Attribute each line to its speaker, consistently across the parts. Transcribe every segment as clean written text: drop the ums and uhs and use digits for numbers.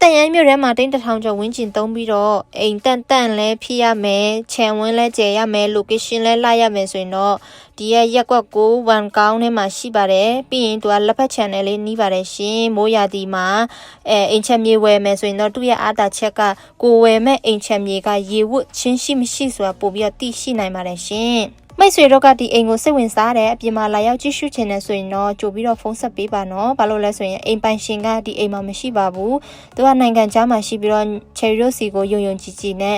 Speaker 1: န်ရမ်းမြို့ထဲမှာတိန့်တစ်ထောင်ကျော်ဝင်းကျင်သုံးပြီးတော့အိမ်တန့်လဲဖြစ်ရမယ်ခြံဝင်းလဲကျယ်ရမယ် location လဲလိုက်ရမယ်ဆိုရင်တော့ဒီရဲ့ရက်ကွက်ကို1ကောင်းထဲမှာရှိပါတယ်ပြီးရင်သူကလက်ဖက်ခြံနဲ့လေးနီးပါတယ်ရှင်မိုးရာသီမှာအိမ်ချမ်းမြေဝယ်မယ်ဆိုရင်တော့သူ့ရဲ့အားသာချက်ကကိုဝယ်မဲ့အိမ်ချမ်းမြေကရေဝတ်ချင်းရှိမရှိဆိုတာပို့ပြီးတော့သိရှိနိုင်ပါတယ်ရှင်မိတ်ဆွေတို့ကဒီအိမ်ကိုစိတ်ဝင်စားတယ်အပြင်မှာလာရောက်ကြည့်ရှုချင်တယ်ဆိုရင်တော့ကြိုပြီးတော့ဖုန်းဆက်ပေးပါနော်ဘာလို့လဲဆိုရင်အိမ်ပိုင်ရှင်ကဒီအိမ်မှာမရှိပါဘူးသူကနိုင်ငံခြားမှာရှိပြီးတော့ Cherry Rose စီကိုယုံကြည်နဲ့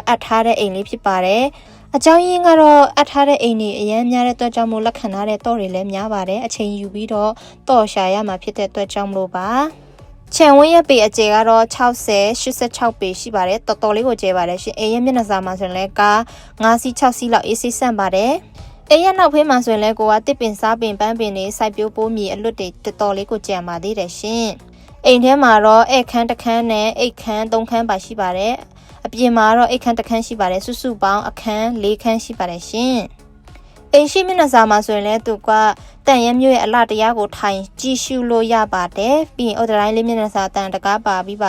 Speaker 1: အပ်ထားတဲ့အိမ်လေးဖြစ်ပါတယ်အကြောင်းရင်းကတော့အပ်ထားတဲ့အိမ်တွေအများများတဲ့အတွက်ကြောင့်မို့လက်ခံထားတဲ့တော့တွေလည်းများပါတယ်အချိန်ယူပြီးတော့တော့ရှာရမှာဖြစ်တဲ့အတွက်ကြောင့်မလို့ပါခြံဝင်းရဲ့ပေအကျယ်ကတော့60-86ပေရှိပါတယ်တော်တော်လေးကိုကျယ်ပါတယ်ရှင်အိမ်ရဲ့မျက်နှာစာမှာဆိုရင်လည်းကား5စီး6စီးလောက်အေးဆေးဆန့်ပါတယ်အိမ်ရဲ့နောက်ဖေးမှာဆိုရင်လည်းကိုကတစ်ပင်စားပင်ပန်းပင်တွေစိုက်ပျိုးပိုးမြေအလွတ်တွေတော်တော်လေးကိုကျန်ပါသေးတယ်ရှင်အိမ်ထဲမှာတော့အိတ်ခမ်းတစ်ခမ်းနဲ့အိတ်ခမ်း3ခမ်းပါရှိပါတယ်အပြင်မှာတော့အိတ်ခမ်းတစ်ခမ်းရှိပါတယ်စုစုပေါင်းအခန်း4ခန်းရှိပါတယ်ရှင်အိမ်ရှိမျက်နှာစာမှာဆိုရင်လည်းသူကတန်ရမျိုးရဲ့အလှတရားကိုထိုင်ကြည့်ရှုလို့ရပါတယ်ပြီးရင်အော်ဒတိုင်းလေးမျက်နှာစာတန်တကားပါပြီး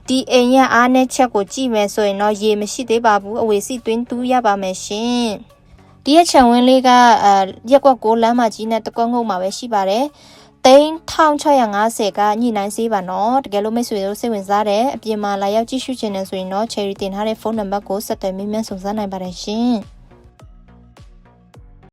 Speaker 1: ဒီအိမ်ရဲ့အားနဲ့ချက်ကိုကြည့်မယ်ဆိုရင်တော့ရေမရှိသေးပါဘူးအဝေစီတွင်းတူးရပါမယ်ရှင်ဒီရဲ့ခြံဝင်းလေးကရက်ကွက်6လမ်းမကြီးနဲ့တကွက်ငုံမှာပဲရှိပါတယ်3650ကညှိနှိုင်းစေးပါနော်တကယ်လို့မိတ်ဆွေတို့စိတ်ဝင်စားတဲ့အပြင်မှာလာရောက်ကြည့်ရှုချင်တယ်ဆိုရင်တော့ Cherry တင်ထားတဲ့ဖုန်းနံပါတ်ကိုဆက်သွယ်မေးမြန်းစုံစမ်းနိုင်ပါတယ်ရှင်